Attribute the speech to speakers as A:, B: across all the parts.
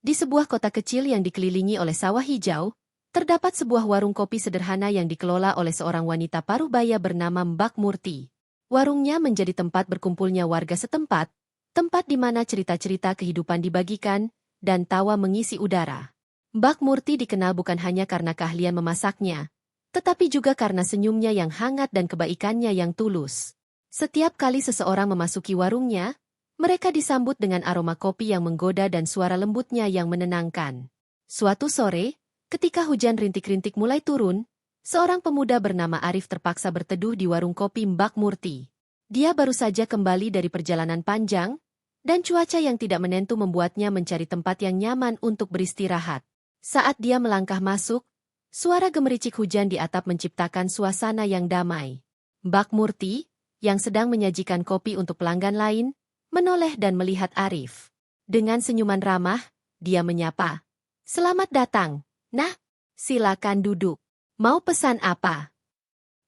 A: Di sebuah kota kecil yang dikelilingi oleh sawah hijau, terdapat sebuah warung kopi sederhana yang dikelola oleh seorang wanita parubaya bernama Mbak Murti. Warungnya menjadi tempat berkumpulnya warga setempat, tempat di mana cerita-cerita kehidupan dibagikan, dan tawa mengisi udara. Mbak Murti dikenal bukan hanya karena keahlian memasaknya, tetapi juga karena senyumnya yang hangat dan kebaikannya yang tulus. Setiap kali seseorang memasuki warungnya, mereka disambut dengan aroma kopi yang menggoda dan suara lembutnya yang menenangkan. Suatu sore, ketika hujan rintik-rintik mulai turun, seorang pemuda bernama Arif terpaksa berteduh di warung kopi Mbak Murti. Dia baru saja kembali dari perjalanan panjang, dan cuaca yang tidak menentu membuatnya mencari tempat yang nyaman untuk beristirahat. Saat dia melangkah masuk, suara gemericik hujan di atap menciptakan suasana yang damai. Mbak Murti, yang sedang menyajikan kopi untuk pelanggan lain, menoleh dan melihat Arif. Dengan senyuman ramah, dia menyapa. "Selamat datang. Nah, silakan duduk. Mau pesan apa?"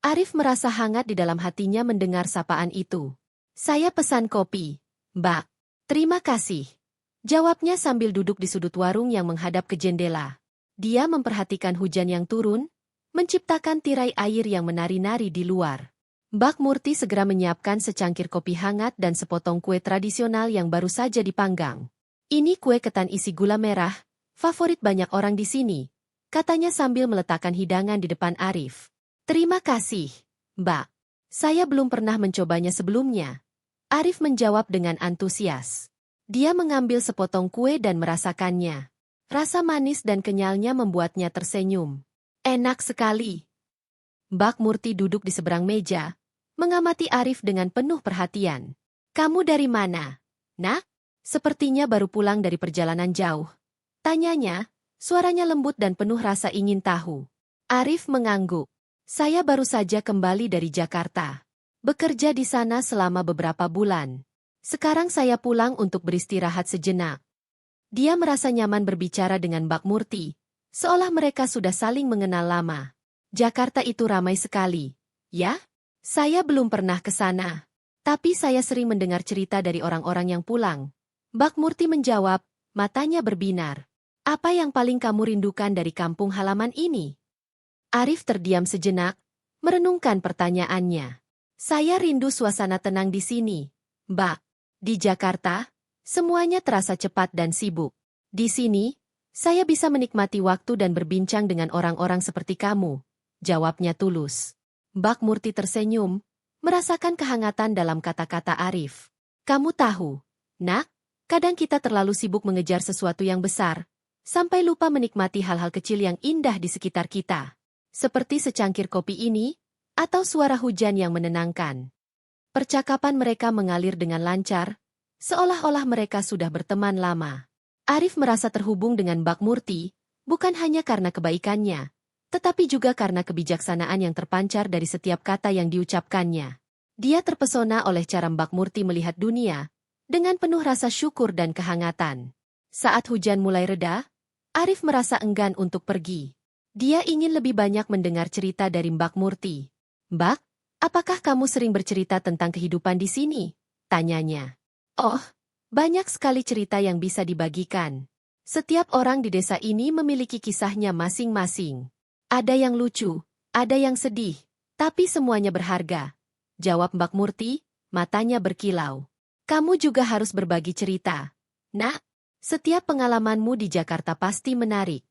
A: Arif merasa hangat di dalam hatinya mendengar sapaan itu. "Saya pesan kopi, Mbak." "Terima kasih," jawabnya sambil duduk di sudut warung yang menghadap ke jendela. Dia memperhatikan hujan yang turun, menciptakan tirai air yang menari-nari di luar. Mbak Murti segera menyiapkan secangkir kopi hangat dan sepotong kue tradisional yang baru saja dipanggang. "Ini kue ketan isi gula merah, favorit banyak orang di sini," katanya sambil meletakkan hidangan di depan Arif. "Terima kasih, Mbak. Saya belum pernah mencobanya sebelumnya." Arif menjawab dengan antusias. Dia mengambil sepotong kue dan merasakannya. Rasa manis dan kenyalnya membuatnya tersenyum. "Enak sekali." Mbak Murti duduk di seberang meja, mengamati Arif dengan penuh perhatian. "Kamu dari mana, Nak?" "Sepertinya baru pulang dari perjalanan jauh," tanyanya, suaranya lembut dan penuh rasa ingin tahu. Arif mengangguk. "Saya baru saja kembali dari Jakarta. Bekerja di sana selama beberapa bulan. Sekarang saya pulang untuk beristirahat sejenak." Dia merasa nyaman berbicara dengan Mbak Murti, seolah mereka sudah saling mengenal lama. "Jakarta itu ramai sekali, ya? Saya belum pernah ke sana. Tapi saya sering mendengar cerita dari orang-orang yang pulang." Mbak Murti menjawab, matanya berbinar. "Apa yang paling kamu rindukan dari kampung halaman ini?" Arif terdiam sejenak, merenungkan pertanyaannya. "Saya rindu suasana tenang di sini, Mbak. Di Jakarta, semuanya terasa cepat dan sibuk. Di sini, saya bisa menikmati waktu dan berbincang dengan orang-orang seperti kamu," jawabnya tulus. Mbak Murti tersenyum, merasakan kehangatan dalam kata-kata Arif. "Kamu tahu, Nak, kadang kita terlalu sibuk mengejar sesuatu yang besar, sampai lupa menikmati hal-hal kecil yang indah di sekitar kita. Seperti secangkir kopi ini, atau suara hujan yang menenangkan." Percakapan mereka mengalir dengan lancar, seolah-olah mereka sudah berteman lama. Arif merasa terhubung dengan Mbak Murti, bukan hanya karena kebaikannya, tetapi juga karena kebijaksanaan yang terpancar dari setiap kata yang diucapkannya. Dia terpesona oleh cara Mbak Murti melihat dunia, dengan penuh rasa syukur dan kehangatan. Saat hujan mulai reda, Arif merasa enggan untuk pergi. Dia ingin lebih banyak mendengar cerita dari Mbak Murti. "Mbak, apakah kamu sering bercerita tentang kehidupan di sini?" tanyanya. "Oh, banyak sekali cerita yang bisa dibagikan. Setiap orang di desa ini memiliki kisahnya masing-masing. Ada yang lucu, ada yang sedih, tapi semuanya berharga," jawab Mbak Murti, matanya berkilau. "Kamu juga harus berbagi cerita, Nak. Setiap pengalamanmu di Jakarta pasti menarik."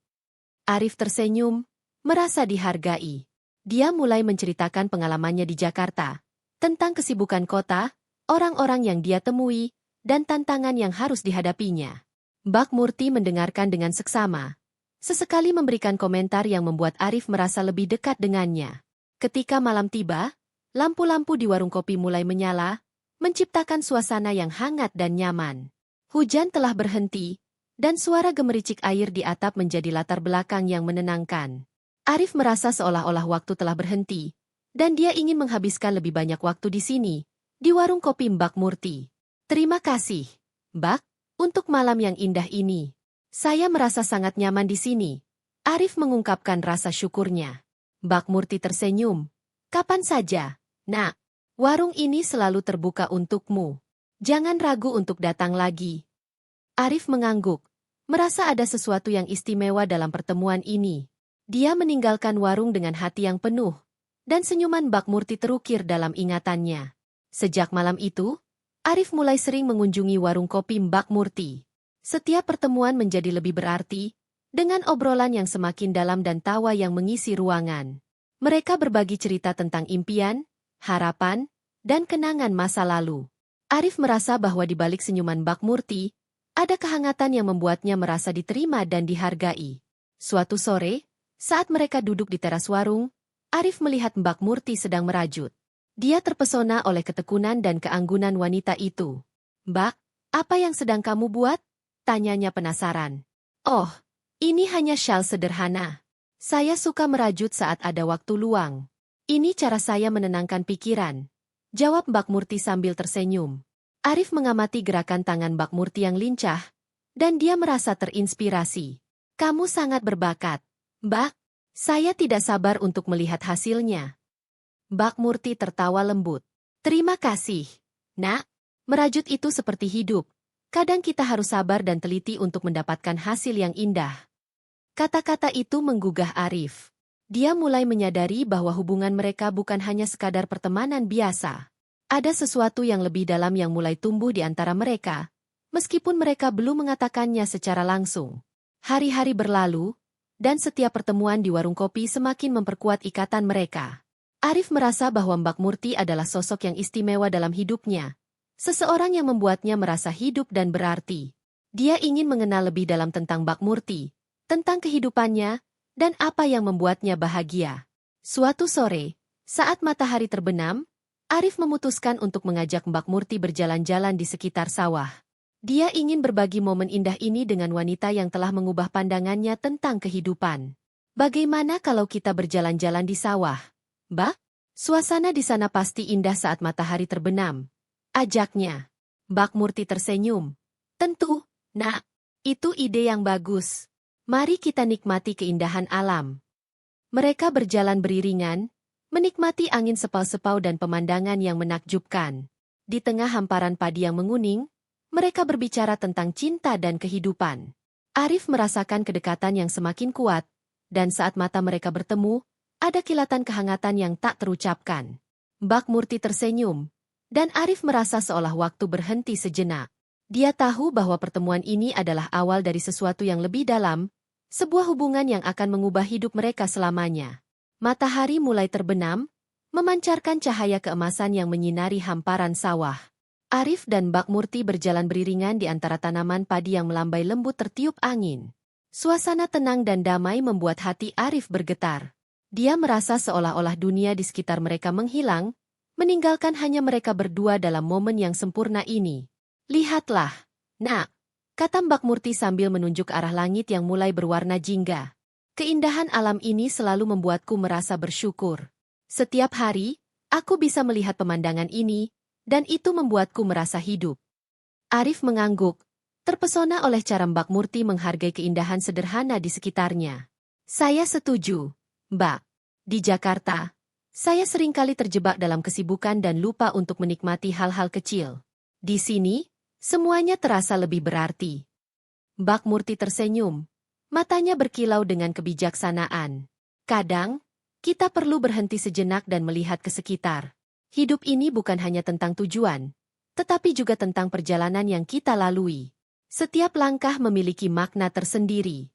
A: Arif tersenyum, merasa dihargai. Dia mulai menceritakan pengalamannya di Jakarta, tentang kesibukan kota, orang-orang yang dia temui, dan tantangan yang harus dihadapinya. Mbak Murti mendengarkan dengan seksama, sesekali memberikan komentar yang membuat Arif merasa lebih dekat dengannya. Ketika malam tiba, lampu-lampu di warung kopi mulai menyala, menciptakan suasana yang hangat dan nyaman. Hujan telah berhenti, dan suara gemericik air di atap menjadi latar belakang yang menenangkan. Arif merasa seolah-olah waktu telah berhenti, dan dia ingin menghabiskan lebih banyak waktu di sini, di warung kopi Mbak Murti. "Terima kasih, Mbak, untuk malam yang indah ini. Saya merasa sangat nyaman di sini." Arif mengungkapkan rasa syukurnya. Mbak Murti tersenyum. "Kapan saja, Nak. Warung ini selalu terbuka untukmu. Jangan ragu untuk datang lagi." Arif mengangguk, merasa ada sesuatu yang istimewa dalam pertemuan ini. Dia meninggalkan warung dengan hati yang penuh, dan senyuman Mbak Murti terukir dalam ingatannya. Sejak malam itu, Arif mulai sering mengunjungi warung kopi Mbak Murti. Setiap pertemuan menjadi lebih berarti, dengan obrolan yang semakin dalam dan tawa yang mengisi ruangan. Mereka berbagi cerita tentang impian, harapan, dan kenangan masa lalu. Arif merasa bahwa di balik senyuman Mbak Murti, ada kehangatan yang membuatnya merasa diterima dan dihargai. Suatu sore, saat mereka duduk di teras warung, Arif melihat Mbak Murti sedang merajut. Dia terpesona oleh ketekunan dan keanggunan wanita itu. "Mbak, apa yang sedang kamu buat?" tanyanya penasaran. "Oh, ini hanya syal sederhana. Saya suka merajut saat ada waktu luang. Ini cara saya menenangkan pikiran," jawab Mbak Murti sambil tersenyum. Arif mengamati gerakan tangan Mbak Murti yang lincah, dan dia merasa terinspirasi. "Kamu sangat berbakat, Mbak. Saya tidak sabar untuk melihat hasilnya." Mbak Murti tertawa lembut. "Terima kasih, Nak. Merajut itu seperti hidup. Kadang kita harus sabar dan teliti untuk mendapatkan hasil yang indah." Kata-kata itu menggugah Arif. Dia mulai menyadari bahwa hubungan mereka bukan hanya sekadar pertemanan biasa. Ada sesuatu yang lebih dalam yang mulai tumbuh di antara mereka, meskipun mereka belum mengatakannya secara langsung. Hari-hari berlalu, dan setiap pertemuan di warung kopi semakin memperkuat ikatan mereka. Arif merasa bahwa Mbak Murti adalah sosok yang istimewa dalam hidupnya. Seseorang yang membuatnya merasa hidup dan berarti. Dia ingin mengenal lebih dalam tentang Mbak Murti, tentang kehidupannya, dan apa yang membuatnya bahagia. Suatu sore, saat matahari terbenam, Arif memutuskan untuk mengajak Mbak Murti berjalan-jalan di sekitar sawah. Dia ingin berbagi momen indah ini dengan wanita yang telah mengubah pandangannya tentang kehidupan. "Bagaimana kalau kita berjalan-jalan di sawah, Mbak? Suasana di sana pasti indah saat matahari terbenam," ajaknya. Mbak Murti tersenyum. "Tentu, Nak. Itu ide yang bagus. Mari kita nikmati keindahan alam." Mereka berjalan beriringan, menikmati angin sepau-sepau dan pemandangan yang menakjubkan. Di tengah hamparan padi yang menguning, mereka berbicara tentang cinta dan kehidupan. Arif merasakan kedekatan yang semakin kuat, dan saat mata mereka bertemu, ada kilatan kehangatan yang tak terucapkan. Mbak Murti tersenyum, dan Arif merasa seolah waktu berhenti sejenak. Dia tahu bahwa pertemuan ini adalah awal dari sesuatu yang lebih dalam, sebuah hubungan yang akan mengubah hidup mereka selamanya. Matahari mulai terbenam, memancarkan cahaya keemasan yang menyinari hamparan sawah. Arif dan Mbak Murti berjalan beriringan di antara tanaman padi yang melambai lembut tertiup angin. Suasana tenang dan damai membuat hati Arif bergetar. Dia merasa seolah-olah dunia di sekitar mereka menghilang, meninggalkan hanya mereka berdua dalam momen yang sempurna ini. "Lihatlah, Nak," kata Mbak Murti sambil menunjuk arah langit yang mulai berwarna jingga. "Keindahan alam ini selalu membuatku merasa bersyukur. Setiap hari, aku bisa melihat pemandangan ini, dan itu membuatku merasa hidup." Arif mengangguk, terpesona oleh cara Mbak Murti menghargai keindahan sederhana di sekitarnya. "Saya setuju, Mbak. Di Jakarta, saya seringkali terjebak dalam kesibukan dan lupa untuk menikmati hal-hal kecil. Di sini, semuanya terasa lebih berarti." Mbak Murti tersenyum, matanya berkilau dengan kebijaksanaan. "Kadang, kita perlu berhenti sejenak dan melihat ke sekitar. Hidup ini bukan hanya tentang tujuan, tetapi juga tentang perjalanan yang kita lalui. Setiap langkah memiliki makna tersendiri."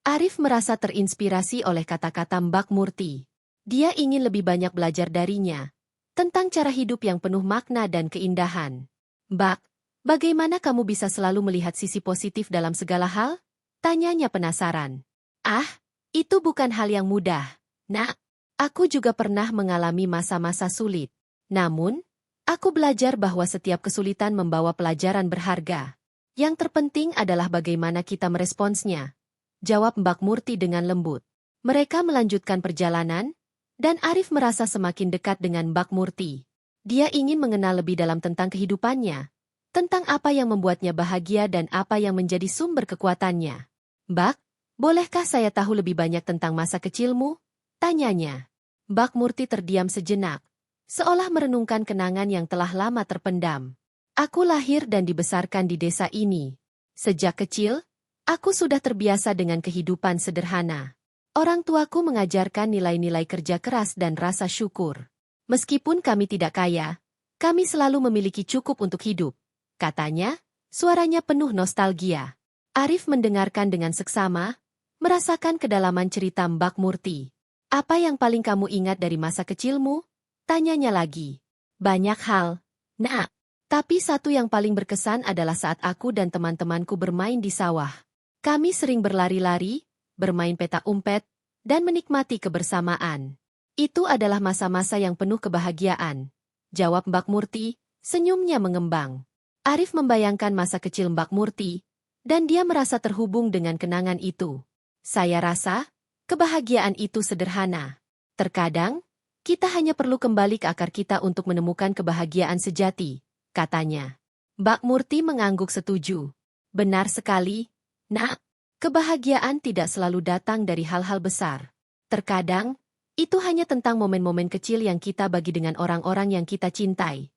A: Arif merasa terinspirasi oleh kata-kata Mbak Murti. Dia ingin lebih banyak belajar darinya, tentang cara hidup yang penuh makna dan keindahan. "Mbak, bagaimana kamu bisa selalu melihat sisi positif dalam segala hal?" tanyanya penasaran. "Ah, itu bukan hal yang mudah, Nak. Aku juga pernah mengalami masa-masa sulit. Namun, aku belajar bahwa setiap kesulitan membawa pelajaran berharga. Yang terpenting adalah bagaimana kita meresponsnya," jawab Mbak Murti dengan lembut. Mereka melanjutkan perjalanan, dan Arif merasa semakin dekat dengan Mbak Murti. Dia ingin mengenal lebih dalam tentang kehidupannya, tentang apa yang membuatnya bahagia dan apa yang menjadi sumber kekuatannya. "Mbak, bolehkah saya tahu lebih banyak tentang masa kecilmu?" tanyanya. Mbak Murti terdiam sejenak, seolah merenungkan kenangan yang telah lama terpendam. "Aku lahir dan dibesarkan di desa ini. Sejak kecil, Aku sudah terbiasa dengan kehidupan sederhana. Orang tuaku mengajarkan nilai-nilai kerja keras dan rasa syukur. Meskipun kami tidak kaya, kami selalu memiliki cukup untuk hidup, katanya, suaranya penuh nostalgia. Arif mendengarkan dengan seksama, merasakan kedalaman cerita Mbak Murti. Apa yang paling kamu ingat dari masa kecilmu? Tanyanya lagi. Banyak hal, Nak. Tapi satu yang paling berkesan adalah saat aku dan teman-temanku bermain di sawah. Kami sering berlari-lari, bermain petak umpet, dan menikmati kebersamaan. Itu adalah masa-masa yang penuh kebahagiaan, jawab Mbak Murti, senyumnya mengembang. Arif membayangkan masa kecil Mbak Murti, dan dia merasa terhubung dengan kenangan itu. Saya rasa, kebahagiaan itu sederhana. Terkadang, kita hanya perlu kembali ke akar kita untuk menemukan kebahagiaan sejati, katanya. Mbak Murti mengangguk setuju. Benar sekali, Nak. Kebahagiaan tidak selalu datang dari hal-hal besar. Terkadang, itu hanya tentang momen-momen kecil yang kita bagi dengan orang-orang yang kita cintai.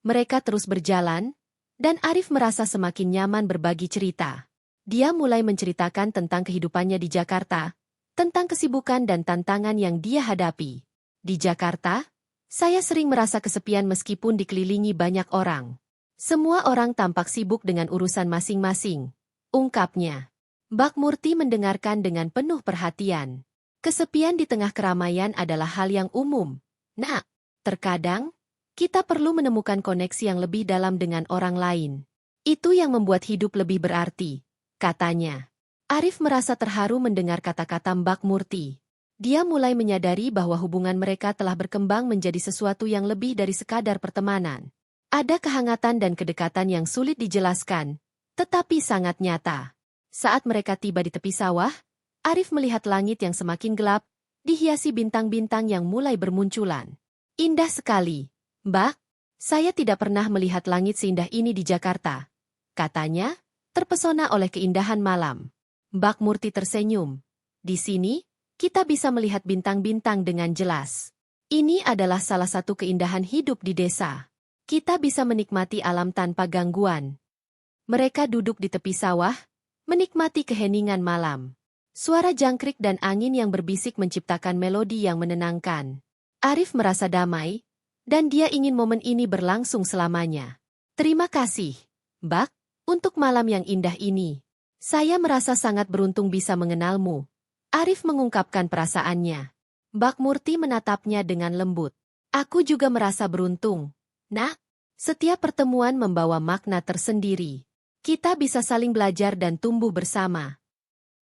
A: Mereka terus berjalan, dan Arif merasa semakin nyaman berbagi cerita. Dia mulai menceritakan tentang kehidupannya di Jakarta, tentang kesibukan dan tantangan yang dia hadapi. Di Jakarta, saya sering merasa kesepian meskipun dikelilingi banyak orang. Semua orang tampak sibuk dengan urusan masing-masing, ungkapnya. Mbak Murti mendengarkan dengan penuh perhatian. Kesepian di tengah keramaian adalah hal yang umum. Nak, terkadang, kita perlu menemukan koneksi yang lebih dalam dengan orang lain. Itu yang membuat hidup lebih berarti, katanya. Arif merasa terharu mendengar kata-kata Mbak Murti. Dia mulai menyadari bahwa hubungan mereka telah berkembang menjadi sesuatu yang lebih dari sekadar pertemanan. Ada kehangatan dan kedekatan yang sulit dijelaskan, tetapi sangat nyata. Saat mereka tiba di tepi sawah, Arif melihat langit yang semakin gelap, dihiasi bintang-bintang yang mulai bermunculan. Indah sekali, Mbak. Saya tidak pernah melihat langit seindah ini di Jakarta, katanya, terpesona oleh keindahan malam. Mbak Murti tersenyum. Di sini, kita bisa melihat bintang-bintang dengan jelas. Ini adalah salah satu keindahan hidup di desa. Kita bisa menikmati alam tanpa gangguan. Mereka duduk di tepi sawah, menikmati keheningan malam. Suara jangkrik dan angin yang berbisik menciptakan melodi yang menenangkan. Arif merasa damai, dan dia ingin momen ini berlangsung selamanya. Terima kasih, Mbak, untuk malam yang indah ini. Saya merasa sangat beruntung bisa mengenalmu. Arif mengungkapkan perasaannya. Mbak Murti menatapnya dengan lembut. Aku juga merasa beruntung. Nak, setiap pertemuan membawa makna tersendiri. Kita bisa saling belajar dan tumbuh bersama.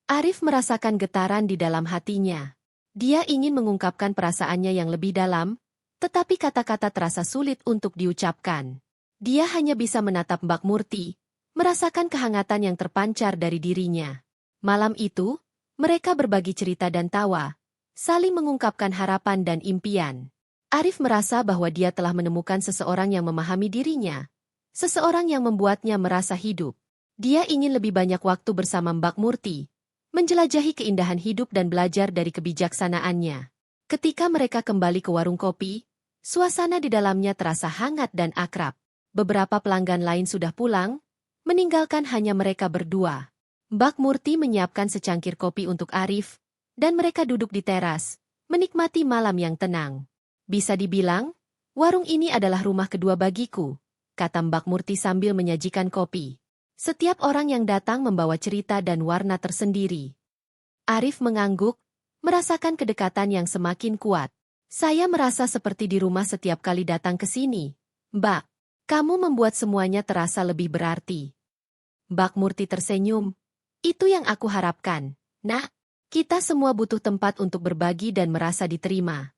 A: Arif merasakan getaran di dalam hatinya. Dia ingin mengungkapkan perasaannya yang lebih dalam, tetapi kata-kata terasa sulit untuk diucapkan. Dia hanya bisa menatap Mbak Murti, merasakan kehangatan yang terpancar dari dirinya. Malam itu, mereka berbagi cerita dan tawa, saling mengungkapkan harapan dan impian. Arif merasa bahwa dia telah menemukan seseorang yang memahami dirinya, seseorang yang membuatnya merasa hidup. Dia ingin lebih banyak waktu bersama Mbak Murti, menjelajahi keindahan hidup dan belajar dari kebijaksanaannya. Ketika mereka kembali ke warung kopi, suasana di dalamnya terasa hangat dan akrab. Beberapa pelanggan lain sudah pulang, meninggalkan hanya mereka berdua. Mbak Murti menyiapkan secangkir kopi untuk Arif, dan mereka duduk di teras, menikmati malam yang tenang. Bisa dibilang, warung ini adalah rumah kedua bagiku, kata Mbak Murti sambil menyajikan kopi. Setiap orang yang datang membawa cerita dan warna tersendiri. Arif mengangguk, merasakan kedekatan yang semakin kuat. Saya merasa seperti di rumah setiap kali datang ke sini. Mbak, kamu membuat semuanya terasa lebih berarti. Mbak Murti tersenyum. Itu yang aku harapkan. Nak, kita semua butuh tempat untuk berbagi dan merasa diterima.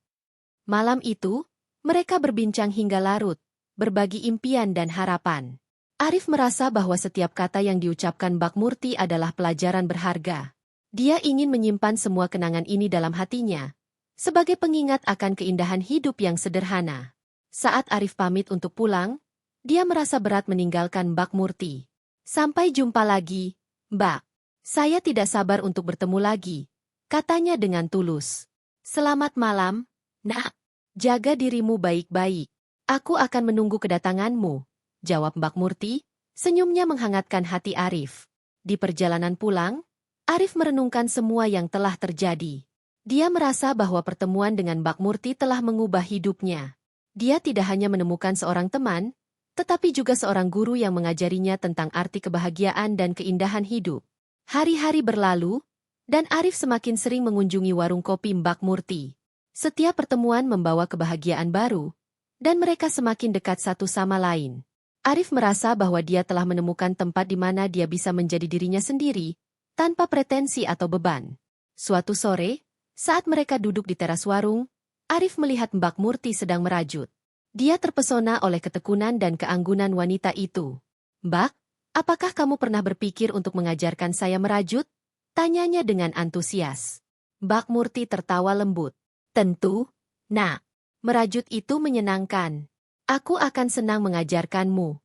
A: Malam itu, mereka berbincang hingga larut, berbagi impian dan harapan. Arif merasa bahwa setiap kata yang diucapkan Mbak Murti adalah pelajaran berharga. Dia ingin menyimpan semua kenangan ini dalam hatinya, sebagai pengingat akan keindahan hidup yang sederhana. Saat Arif pamit untuk pulang, dia merasa berat meninggalkan Mbak Murti. Sampai jumpa lagi, Mbak. Saya tidak sabar untuk bertemu lagi, katanya dengan tulus. Selamat malam, Nak. Jaga dirimu baik-baik. Aku akan menunggu kedatanganmu, jawab Mbak Murti, senyumnya menghangatkan hati Arif. Di perjalanan pulang, Arif merenungkan semua yang telah terjadi. Dia merasa bahwa pertemuan dengan Mbak Murti telah mengubah hidupnya. Dia tidak hanya menemukan seorang teman, tetapi juga seorang guru yang mengajarinya tentang arti kebahagiaan dan keindahan hidup. Hari-hari berlalu, dan Arif semakin sering mengunjungi warung kopi Mbak Murti. Setiap pertemuan membawa kebahagiaan baru, dan mereka semakin dekat satu sama lain. Arif merasa bahwa dia telah menemukan tempat di mana dia bisa menjadi dirinya sendiri, tanpa pretensi atau beban. Suatu sore, saat mereka duduk di teras warung, Arif melihat Mbak Murti sedang merajut. Dia terpesona oleh ketekunan dan keanggunan wanita itu. "Mbak, apakah kamu pernah berpikir untuk mengajarkan saya merajut?" Tanyanya dengan antusias. Mbak Murti tertawa lembut. "Tentu, Nak. Merajut itu menyenangkan. Aku akan senang mengajarkanmu."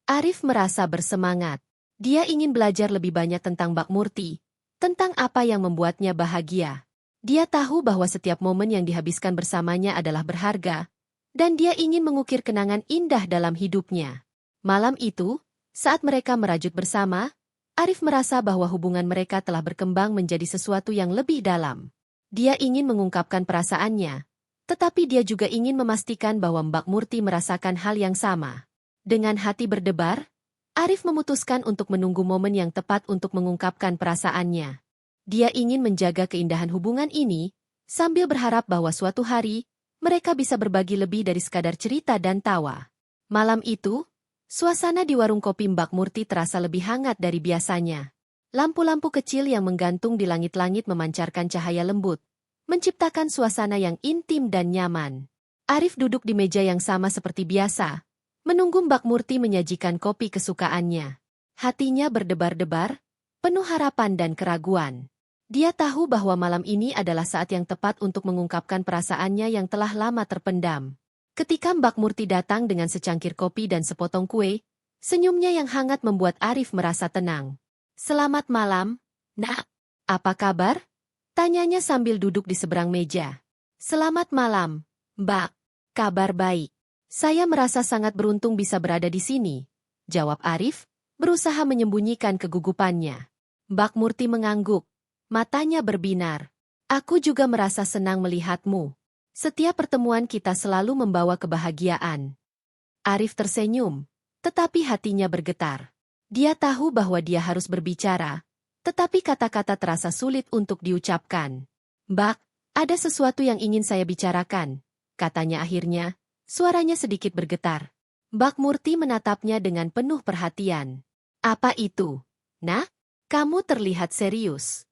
A: Arif merasa bersemangat. Dia ingin belajar lebih banyak tentang Mbak Murti, tentang apa yang membuatnya bahagia. Dia tahu bahwa setiap momen yang dihabiskan bersamanya adalah berharga, dan dia ingin mengukir kenangan indah dalam hidupnya. Malam itu, saat mereka merajut bersama, Arif merasa bahwa hubungan mereka telah berkembang menjadi sesuatu yang lebih dalam. Dia ingin mengungkapkan perasaannya, tetapi dia juga ingin memastikan bahwa Mbak Murti merasakan hal yang sama. Dengan hati berdebar, Arif memutuskan untuk menunggu momen yang tepat untuk mengungkapkan perasaannya. Dia ingin menjaga keindahan hubungan ini, sambil berharap bahwa suatu hari, mereka bisa berbagi lebih dari sekadar cerita dan tawa. Malam itu, suasana di warung kopi Mbak Murti terasa lebih hangat dari biasanya. Lampu-lampu kecil yang menggantung di langit-langit memancarkan cahaya lembut, menciptakan suasana yang intim dan nyaman. Arif duduk di meja yang sama seperti biasa, menunggu Mbak Murti menyajikan kopi kesukaannya. Hatinya berdebar-debar, penuh harapan dan keraguan. Dia tahu bahwa malam ini adalah saat yang tepat untuk mengungkapkan perasaannya yang telah lama terpendam. Ketika Mbak Murti datang dengan secangkir kopi dan sepotong kue, senyumnya yang hangat membuat Arif merasa tenang. "Selamat malam, Nak. Apa kabar?" Tanyanya sambil duduk di seberang meja. "Selamat malam, Mbak. Kabar baik. Saya merasa sangat beruntung bisa berada di sini," jawab Arif, berusaha menyembunyikan kegugupannya. Mbak Murti mengangguk, matanya berbinar. "Aku juga merasa senang melihatmu. Setiap pertemuan kita selalu membawa kebahagiaan." Arif tersenyum, tetapi hatinya bergetar. Dia tahu bahwa dia harus berbicara, tetapi kata-kata terasa sulit untuk diucapkan. "Mbak, ada sesuatu yang ingin saya bicarakan," katanya akhirnya, suaranya sedikit bergetar. Mbak Murti menatapnya dengan penuh perhatian. "Apa itu, Nak? Kamu terlihat serius."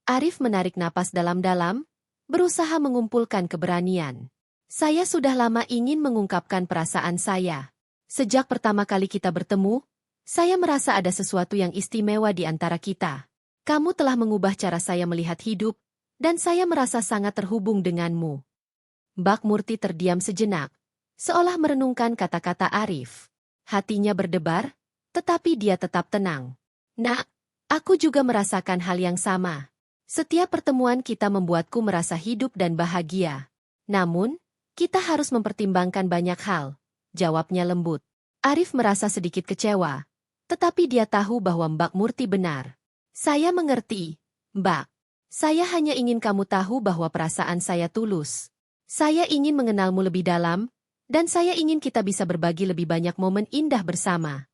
A: Arif menarik napas dalam-dalam, berusaha mengumpulkan keberanian. "Saya sudah lama ingin mengungkapkan perasaan saya. Sejak pertama kali kita bertemu, saya merasa ada sesuatu yang istimewa di antara kita. Kamu telah mengubah cara saya melihat hidup, dan saya merasa sangat terhubung denganmu." Mbak Murti terdiam sejenak, seolah merenungkan kata-kata Arif. Hatinya berdebar, tetapi dia tetap tenang. "Nak, aku juga merasakan hal yang sama. Setiap pertemuan kita membuatku merasa hidup dan bahagia. Namun, kita harus mempertimbangkan banyak hal," jawabnya lembut. Arif merasa sedikit kecewa, tetapi dia tahu bahwa Mbak Murti benar. "Saya mengerti, Mbak. Saya hanya ingin kamu tahu bahwa perasaan saya tulus. Saya ingin mengenalmu lebih dalam, dan saya ingin kita bisa berbagi lebih banyak momen indah bersama."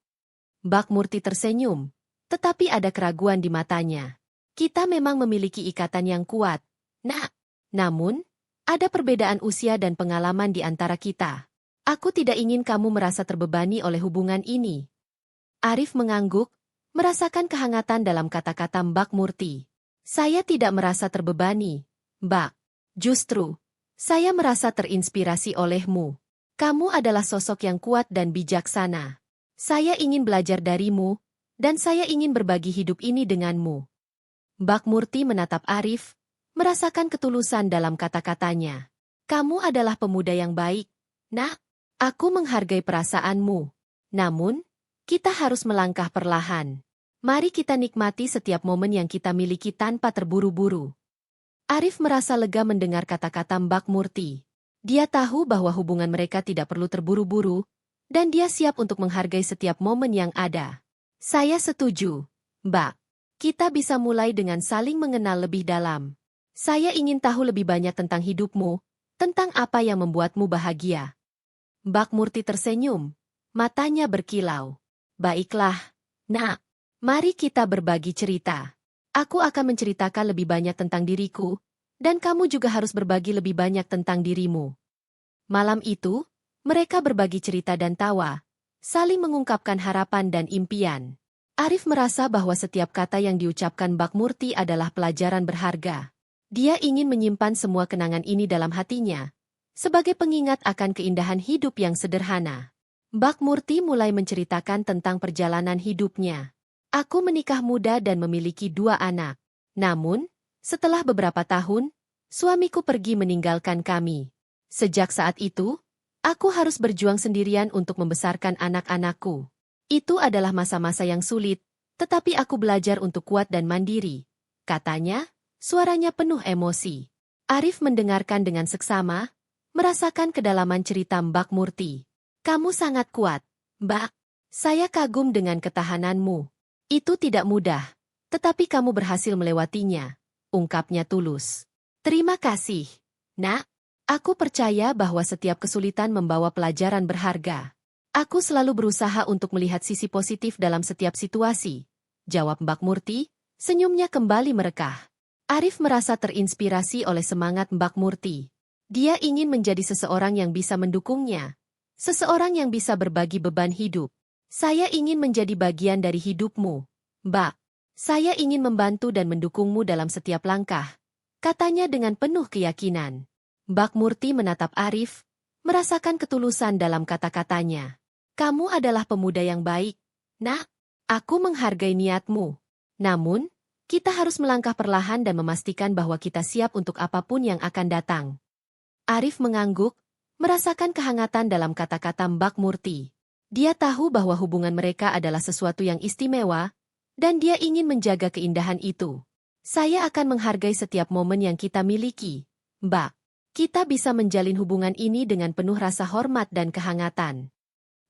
A: Mbak Murti tersenyum, tetapi ada keraguan di matanya. "Kita memang memiliki ikatan yang kuat, Nak. Namun, ada perbedaan usia dan pengalaman di antara kita. Aku tidak ingin kamu merasa terbebani oleh hubungan ini." Arif mengangguk, merasakan kehangatan dalam kata-kata Mbak Murti. "Saya tidak merasa terbebani, Mbak. Justru, saya merasa terinspirasi olehmu. Kamu adalah sosok yang kuat dan bijaksana. Saya ingin belajar darimu, dan saya ingin berbagi hidup ini denganmu." Mbak Murti menatap Arif, merasakan ketulusan dalam kata-katanya. "Kamu adalah pemuda yang baik, Nak. Aku menghargai perasaanmu. Namun, kita harus melangkah perlahan. Mari kita nikmati setiap momen yang kita miliki tanpa terburu-buru." Arif merasa lega mendengar kata-kata Mbak Murti. Dia tahu bahwa hubungan mereka tidak perlu terburu-buru, dan dia siap untuk menghargai setiap momen yang ada. "Saya setuju, Mbak, kita bisa mulai dengan saling mengenal lebih dalam. Saya ingin tahu lebih banyak tentang hidupmu, tentang apa yang membuatmu bahagia. Mbak Murti tersenyum, matanya berkilau. Baiklah, Nak, mari kita berbagi cerita. Aku akan menceritakan lebih banyak tentang diriku, dan kamu juga harus berbagi lebih banyak tentang dirimu. Malam itu, mereka berbagi cerita dan tawa, saling mengungkapkan harapan dan impian. Arif merasa bahwa setiap kata yang diucapkan Mbak Murti adalah pelajaran berharga. Dia ingin menyimpan semua kenangan ini dalam hatinya, sebagai pengingat akan keindahan hidup yang sederhana. Mbak Murti mulai menceritakan tentang perjalanan hidupnya. Aku menikah muda dan memiliki 2 anak. Namun, setelah beberapa tahun, suamiku pergi meninggalkan kami. Sejak saat itu, aku harus berjuang sendirian untuk membesarkan anak-anakku. Itu adalah masa-masa yang sulit, tetapi aku belajar untuk kuat dan mandiri. Katanya, suaranya penuh emosi. Arif mendengarkan dengan seksama, merasakan kedalaman cerita Mbak Murti. Kamu sangat kuat, Mbak. Saya kagum dengan ketahananmu. Itu tidak mudah, tetapi kamu berhasil melewatinya, ungkapnya tulus. Terima kasih, Nak. Aku percaya bahwa setiap kesulitan membawa pelajaran berharga. Aku selalu berusaha untuk melihat sisi positif dalam setiap situasi, jawab Mbak Murti, senyumnya kembali merekah. Arif merasa terinspirasi oleh semangat Mbak Murti. Dia ingin menjadi seseorang yang bisa mendukungnya, seseorang yang bisa berbagi beban hidup. Saya ingin menjadi bagian dari hidupmu, Mbak. Saya ingin membantu dan mendukungmu dalam setiap langkah, katanya dengan penuh keyakinan. Mbak Murti menatap Arif, merasakan ketulusan dalam kata-katanya. Kamu adalah pemuda yang baik, Nak. Aku menghargai niatmu. Namun, kita harus melangkah perlahan dan memastikan bahwa kita siap untuk apapun yang akan datang. Arif mengangguk, merasakan kehangatan dalam kata-kata Mbak Murti. Dia tahu bahwa hubungan mereka adalah sesuatu yang istimewa, dan dia ingin menjaga keindahan itu. Saya akan menghargai setiap momen yang kita miliki, Mbak. Kita bisa menjalin hubungan ini dengan penuh rasa hormat dan kehangatan.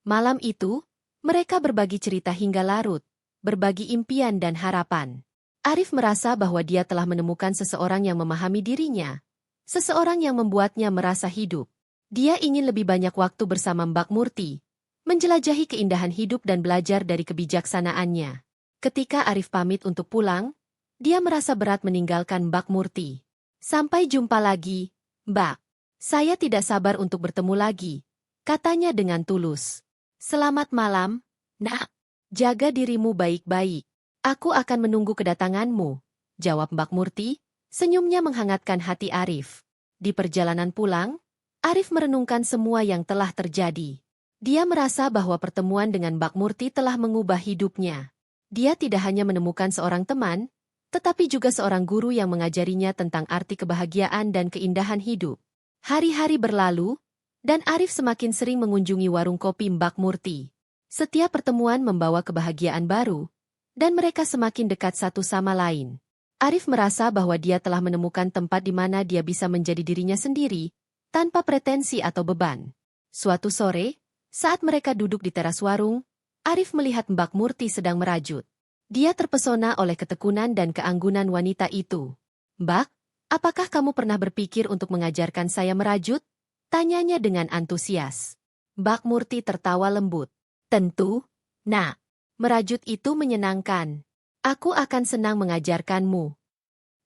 A: Malam itu, mereka berbagi cerita hingga larut, berbagi impian dan harapan. Arif merasa bahwa dia telah menemukan seseorang yang memahami dirinya, seseorang yang membuatnya merasa hidup. Dia ingin lebih banyak waktu bersama Mbak Murti, menjelajahi keindahan hidup dan belajar dari kebijaksanaannya. Ketika Arif pamit untuk pulang, dia merasa berat meninggalkan Mbak Murti. Sampai jumpa lagi, Mbak. Saya tidak sabar untuk bertemu lagi, katanya dengan tulus. Selamat malam, Nak. Jaga dirimu baik-baik. Aku akan menunggu kedatanganmu, jawab Mbak Murti, senyumnya menghangatkan hati Arif. Di perjalanan pulang, Arif merenungkan semua yang telah terjadi. Dia merasa bahwa pertemuan dengan Mbak Murti telah mengubah hidupnya. Dia tidak hanya menemukan seorang teman, tetapi juga seorang guru yang mengajarinya tentang arti kebahagiaan dan keindahan hidup. Hari-hari berlalu, dan Arif semakin sering mengunjungi warung kopi Mbak Murti. Setiap pertemuan membawa kebahagiaan baru, dan mereka semakin dekat satu sama lain. Arif merasa bahwa dia telah menemukan tempat di mana dia bisa menjadi dirinya sendiri, tanpa pretensi atau beban. Suatu sore, saat mereka duduk di teras warung, Arif melihat Mbak Murti sedang merajut. Dia terpesona oleh ketekunan dan keanggunan wanita itu. Mbak, apakah kamu pernah berpikir untuk mengajarkan saya merajut? Tanyanya dengan antusias. Mbak Murti tertawa lembut. Tentu, Nak. Merajut itu menyenangkan. Aku akan senang mengajarkanmu.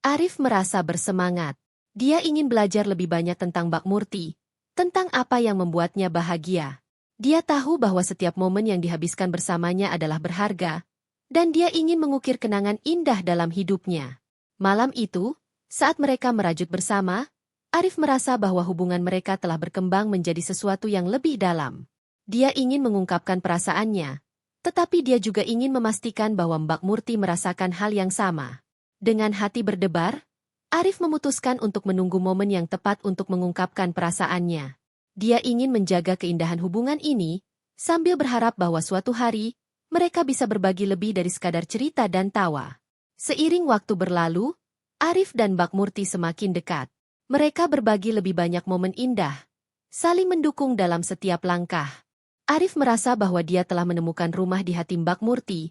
A: Arif merasa bersemangat. Dia ingin belajar lebih banyak tentang Mbak Murti, tentang apa yang membuatnya bahagia. Dia tahu bahwa setiap momen yang dihabiskan bersamanya adalah berharga, dan dia ingin mengukir kenangan indah dalam hidupnya. Malam itu, saat mereka merajut bersama, Arif merasa bahwa hubungan mereka telah berkembang menjadi sesuatu yang lebih dalam. Dia ingin mengungkapkan perasaannya, tetapi dia juga ingin memastikan bahwa Mbak Murti merasakan hal yang sama. Dengan hati berdebar, Arif memutuskan untuk menunggu momen yang tepat untuk mengungkapkan perasaannya. Dia ingin menjaga keindahan hubungan ini, sambil berharap bahwa suatu hari, mereka bisa berbagi lebih dari sekadar cerita dan tawa. Seiring waktu berlalu, Arif dan Mbak Murti semakin dekat. Mereka berbagi lebih banyak momen indah, saling mendukung dalam setiap langkah. Arif merasa bahwa dia telah menemukan rumah di hati Mbak Murti,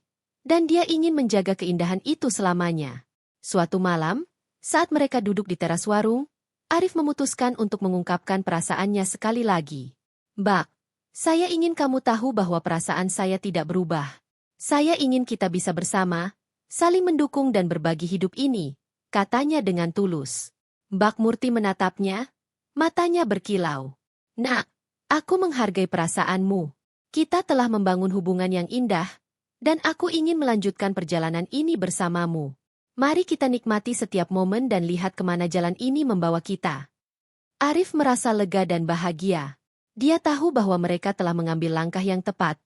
A: Dan dia ingin menjaga keindahan itu selamanya. Suatu malam, saat mereka duduk di teras warung, Arif memutuskan untuk mengungkapkan perasaannya sekali lagi. Bak, saya ingin kamu tahu bahwa perasaan saya tidak berubah. Saya ingin kita bisa bersama, saling mendukung dan berbagi hidup ini, katanya dengan tulus. Bak Murti menatapnya, matanya berkilau. Nak, aku menghargai perasaanmu. Kita telah membangun hubungan yang indah, dan aku ingin melanjutkan perjalanan ini bersamamu. Mari kita nikmati setiap momen dan lihat kemana jalan ini membawa kita. Arif merasa lega dan bahagia. Dia tahu bahwa mereka telah mengambil langkah yang tepat,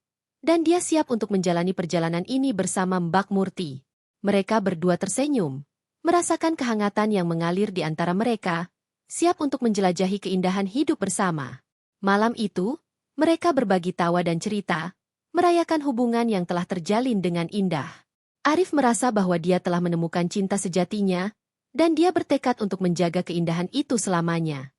A: dan dia siap untuk menjalani perjalanan ini bersama Mbak Murti. Mereka berdua tersenyum, merasakan kehangatan yang mengalir di antara mereka, siap untuk menjelajahi keindahan hidup bersama. Malam itu, mereka berbagi tawa dan cerita, merayakan hubungan yang telah terjalin dengan indah. Arif merasa bahwa dia telah menemukan cinta sejatinya, dan dia bertekad untuk menjaga keindahan itu selamanya.